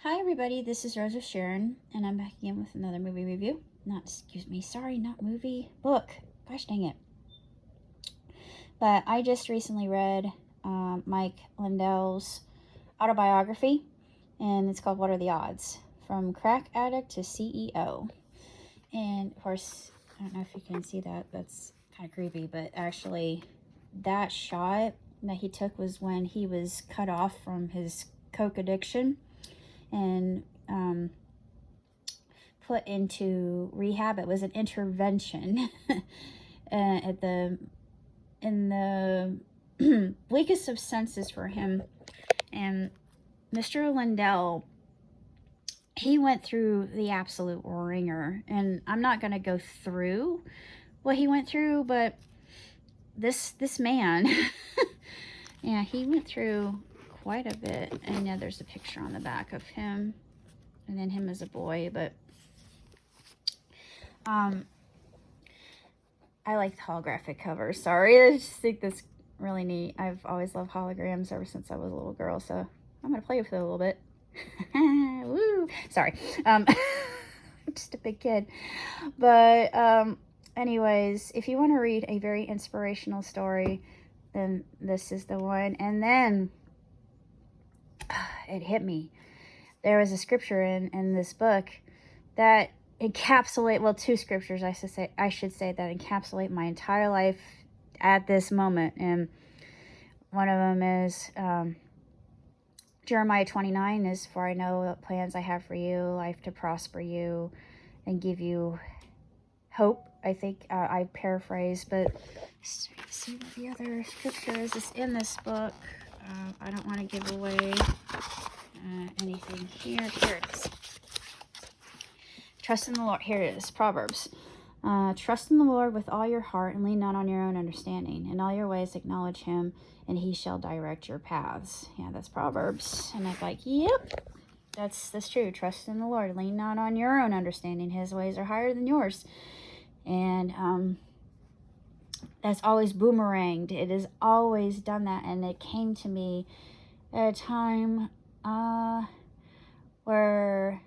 Hi everybody, this is Rosa Sharon, and I'm back again with another movie review. Not movie, book. Gosh dang it. But I just recently read Mike Lindell's autobiography, and it's called What Are the Odds? From Crack Addict to CEO. And of course, I don't know if you can see that, that's kind of creepy, but actually, that shot that he took was when he was cut off from his coke addiction and put into rehab. It was an intervention at the in the bleakest of senses for him. And Mr. Lindell, he went through the absolute ringer, and I'm not going to go through what he went through, but this man, yeah, he went through quite a bit. And yeah, there's a picture on the back of him, and then him as a boy, but I like the holographic covers. Sorry, I just think that's really neat. I've always loved holograms ever since I was a little girl, so I'm gonna play with it a little bit. Woo! Sorry, I'm just a big kid. But anyways, if you want to read a very inspirational story, then this is the one. And then it hit me. There was a scripture in this book that two scriptures I should say that encapsulate my entire life at this moment. And one of them is Jeremiah 29 is, for I know what plans I have for you, life to prosper you and give you hope. I think I paraphrase, but see what the other scripture is in this book. I don't want to give away anything here. Here it is. Trust in the Lord. Here it is. Proverbs. Trust in the Lord with all your heart and lean not on your own understanding. In all your ways acknowledge him and he shall direct your paths. Yeah, that's Proverbs. And I'm like, yep, that's true. Trust in the Lord. Lean not on your own understanding. His ways are higher than yours. And that's always boomeranged. It has always done that. And it came to me at a time where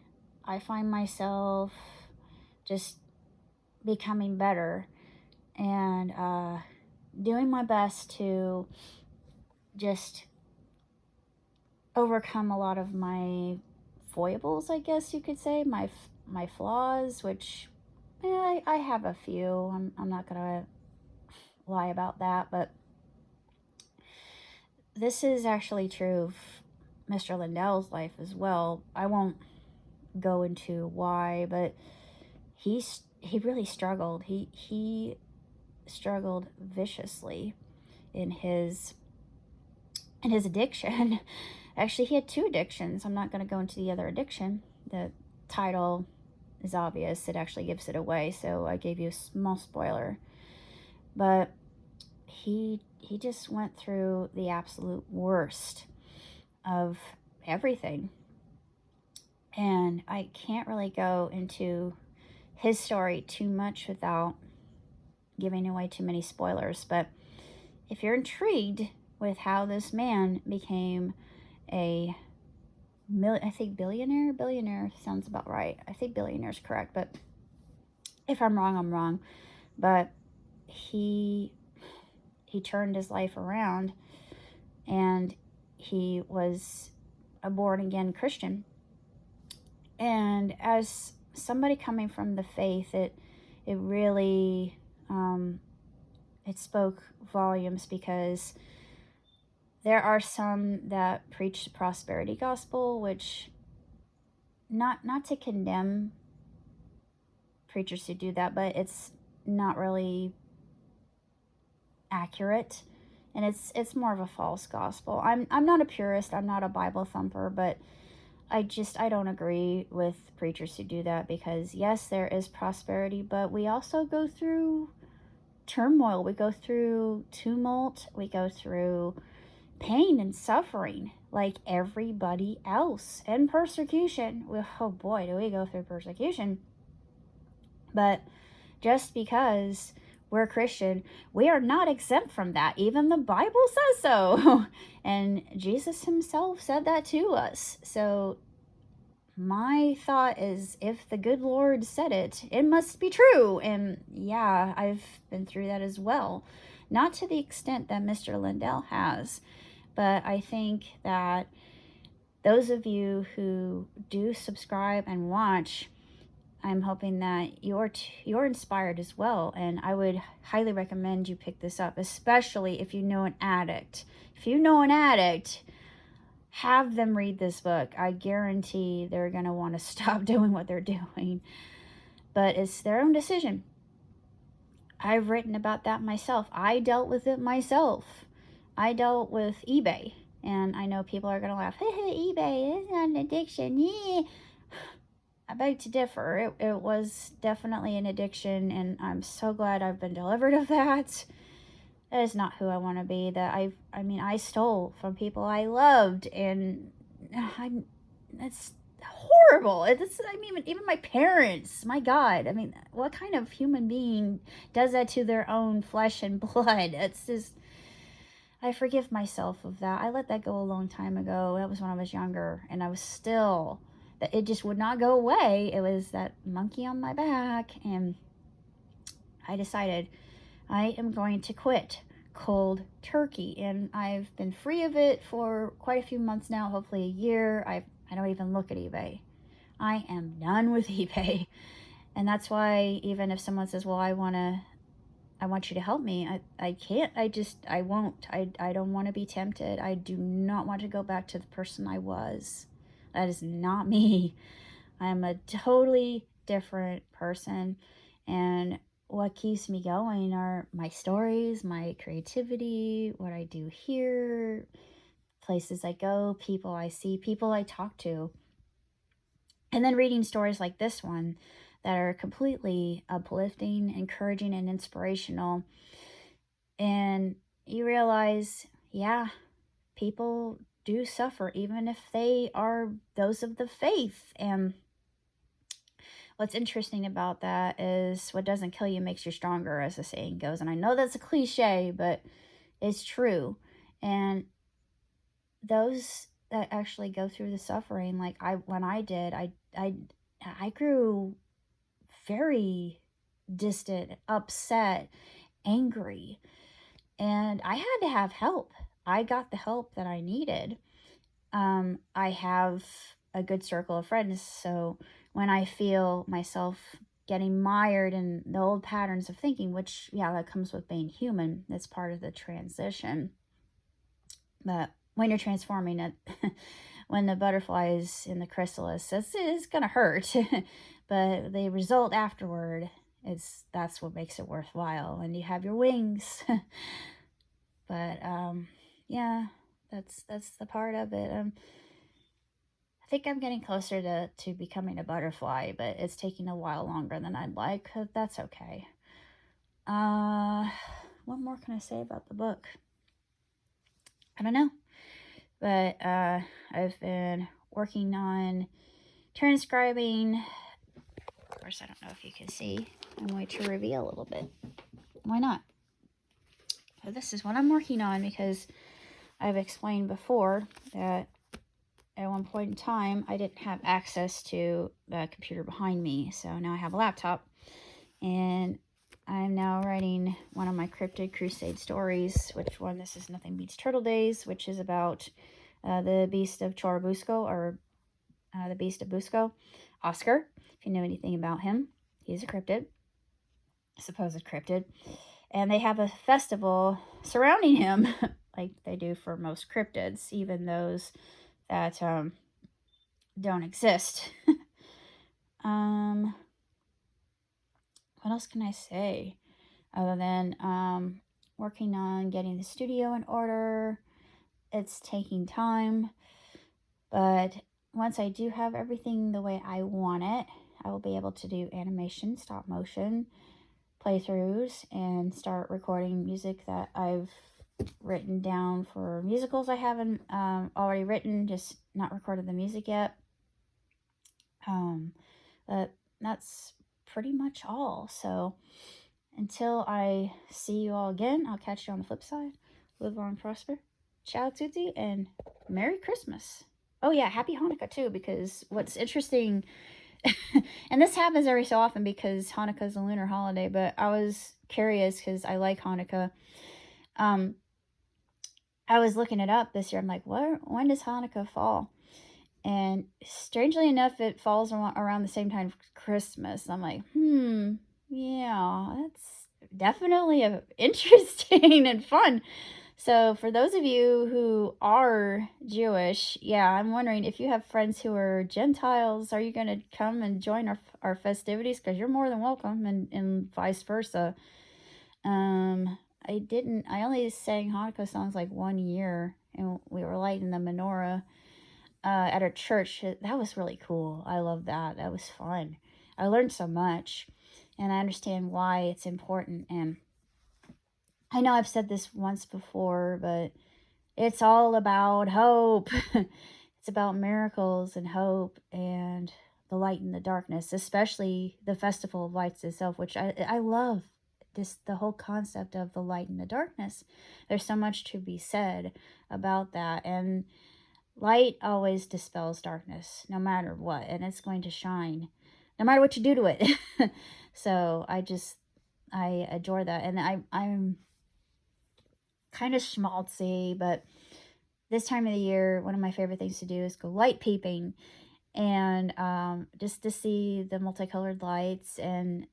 I find myself just becoming better and doing my best to just overcome a lot of my foibles, I guess you could say, my flaws, which I have a few. I'm not gonna lie about that, but this is actually true of Mr. Lindell's life as well. I won't go into why, but he really struggled. He struggled viciously in his addiction. Actually, he had two addictions. I'm not going to go into the other addiction. The title is obvious. It actually gives it away, so I gave you a small spoiler. But he just went through the absolute worst of everything. And I can't really go into his story too much without giving away too many spoilers. But if you're intrigued with how this man became I think billionaire sounds about right. I think billionaire is correct, but if I'm wrong, I'm wrong. But he turned his life around, and he was a born-again Christian. And as somebody coming from the faith, it really it spoke volumes, because there are some that preach the prosperity gospel, which not to condemn preachers who do that, but it's not really accurate, and it's more of a false gospel. I'm not a purist, I'm not a Bible thumper, but I don't agree with preachers who do that, because yes, there is prosperity, but we also go through turmoil, we go through tumult, we go through pain and suffering like everybody else, and persecution. Oh boy, do we go through persecution. But just because we're Christian, we are not exempt from that. Even the Bible says so. And Jesus himself said that to us. So my thought is, if the good Lord said it, it must be true. And yeah, I've been through that as well. Not to the extent that Mr. Lindell has, but I think that those of you who do subscribe and watch, I'm hoping that you're inspired as well. And I would highly recommend you pick this up, especially if you know an addict. If you know an addict, have them read this book. I guarantee they're going to want to stop doing what they're doing. But it's their own decision. I've written about that myself. I dealt with it myself. I dealt with eBay. And I know people are going to laugh. eBay is not an addiction. Yeah. I beg to differ. It was definitely an addiction, and I'm so glad I've been delivered of that. That is not who I want to be. I stole from people I loved, and it's horrible. Even my parents, my God. I mean, what kind of human being does that to their own flesh and blood? It's just, I forgive myself of that. I let that go a long time ago. That was when I was younger, and I was still, it just would not go away. It was that monkey on my back, and I decided I am going to quit cold turkey, and I've been free of it for quite a few months now, hopefully a year. I don't even look at eBay. I am done with eBay. And that's why, even if someone says, well, I want you to help me, I can't. I won't. I don't want to be tempted. I do not want to go back to the person I was. That is not me. I'm a totally different person, and what keeps me going are my stories, my creativity, what I do here, places I go, people I see, people I talk to. And then reading stories like this one that are completely uplifting, encouraging, and inspirational. And you realize, yeah, people do suffer, even if they are those of the faith. And what's interesting about that is, what doesn't kill you makes you stronger, as the saying goes. And I know that's a cliche, but it's true. And those that actually go through the suffering, like when I did, I grew very distant, upset, angry, and I had to have help. I got the help that I needed. I have a good circle of friends, so when I feel myself getting mired in the old patterns of thinking, which, yeah, that comes with being human, that's part of the transition. But when you're transforming it, when the butterfly is in the chrysalis, it's going to hurt. But the result afterward, that's what makes it worthwhile. And you have your wings. But yeah, that's the part of it. I think I'm getting closer to becoming a butterfly, but it's taking a while longer than I'd like. That's okay. What more can I say about the book? I don't know. But I've been working on transcribing. Of course, I don't know if you can see. I'm going to reveal a little bit. Why not? So this is what I'm working on, because I've explained before that at one point in time, I didn't have access to the computer behind me. So now I have a laptop, and I'm now writing one of my Cryptid Crusade stories, this is Nothing Beats Turtle Days, which is about the Beast of Churubusco, or the Beast of Busco, Oscar. If you know anything about him, he's a cryptid, supposed cryptid. And they have a festival surrounding him, like they do for most cryptids, even those that don't exist. What else can I say other than working on getting the studio in order? It's taking time, but once I do have everything the way I want it, I will be able to do animation, stop motion playthroughs, and start recording music that I've written down for musicals I haven't already written, just not recorded the music yet. But that's pretty much all. So until I see you all again, I'll catch you on the flip side. Live long and prosper. Ciao tutti, and Merry Christmas. Oh yeah, happy Hanukkah too, because what's interesting, and this happens every so often because Hanukkah is a lunar holiday, but I was curious because I like Hanukkah. Um, I was looking it up this year. I'm like, what? When does Hanukkah fall? And strangely enough, it falls around the same time as Christmas. I'm like, yeah, that's definitely interesting and fun. So, for those of you who are Jewish, yeah, I'm wondering if you have friends who are Gentiles, are you going to come and join our festivities? Because you're more than welcome, and vice versa. I only sang Hanukkah songs like 1 year, and we were lighting the menorah at our church. That was really cool. I love that. That was fun. I learned so much, and I understand why it's important. And I know I've said this once before, but it's all about hope. It's about miracles and hope and the light and the darkness, especially the Festival of Lights itself, which I love. This the whole concept of the light and the darkness. There's so much to be said about that, and light always dispels darkness, no matter what, and it's going to shine, no matter what you do to it. So I adore that, and I'm kind of schmaltzy, but this time of the year, one of my favorite things to do is go light peeping, and just to see the multicolored lights, and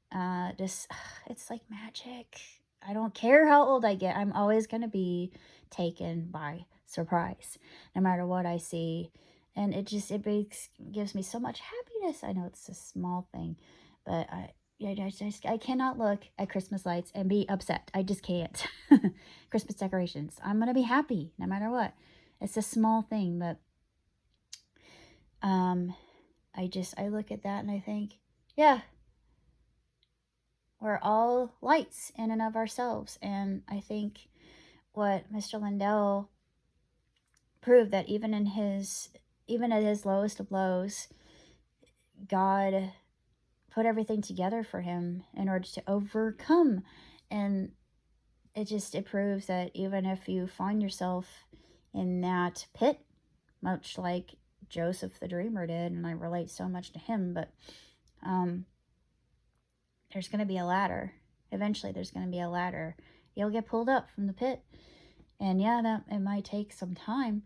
just it's like magic. I don't care how old I get, I'm always going to be taken by surprise no matter what I see. And gives me so much happiness. I know it's a small thing, but I cannot look at Christmas lights and be upset. I just can't. Christmas decorations, I'm going to be happy no matter what. It's a small thing, but um I look at that and I think, yeah, we're all lights in and of ourselves. And I think what Mr. Lindell proved, that even at his lowest of lows, God put everything together for him in order to overcome. And it proves that even if you find yourself in that pit, much like Joseph the dreamer did, and I relate so much to him, but um there's going to be a ladder. Eventually, there's going to be a ladder. You'll get pulled up from the pit. And yeah, that it might take some time,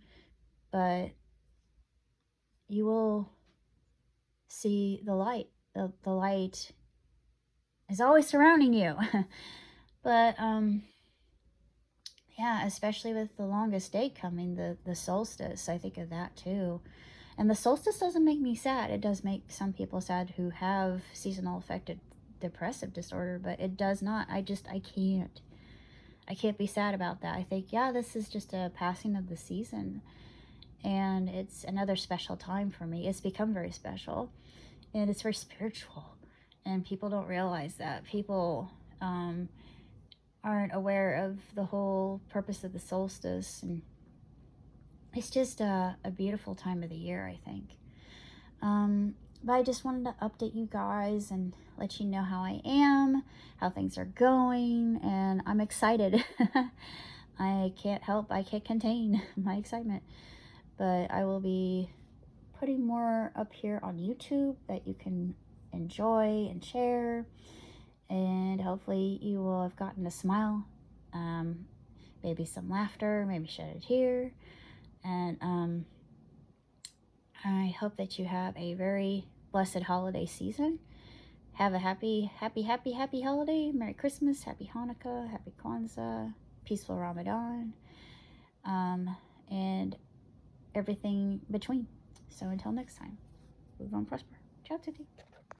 but you will see the light. The light is always surrounding you. But yeah, especially with the longest day coming, the solstice, I think of that too. And the solstice doesn't make me sad. It does make some people sad who have seasonal affective depressive disorder, but it does not. I can't. I can't be sad about that. I think, yeah, this is just a passing of the season, and it's another special time for me. It's become very special, and it's very spiritual, and people don't realize that. People aren't aware of the whole purpose of the solstice, and it's just a beautiful time of the year, I think. But I just wanted to update you guys and let you know how I am, how things are going, and I'm excited. I can't contain my excitement. But I will be putting more up here on YouTube that you can enjoy and share. And hopefully you will have gotten a smile, maybe some laughter, maybe shed a tear. And I hope that you have a very blessed holiday season. Have a happy, happy, happy, happy holiday. Merry Christmas, Happy Hanukkah, Happy Kwanzaa, peaceful Ramadan, and everything between. So until next time, live on prosper. Ciao, Titi.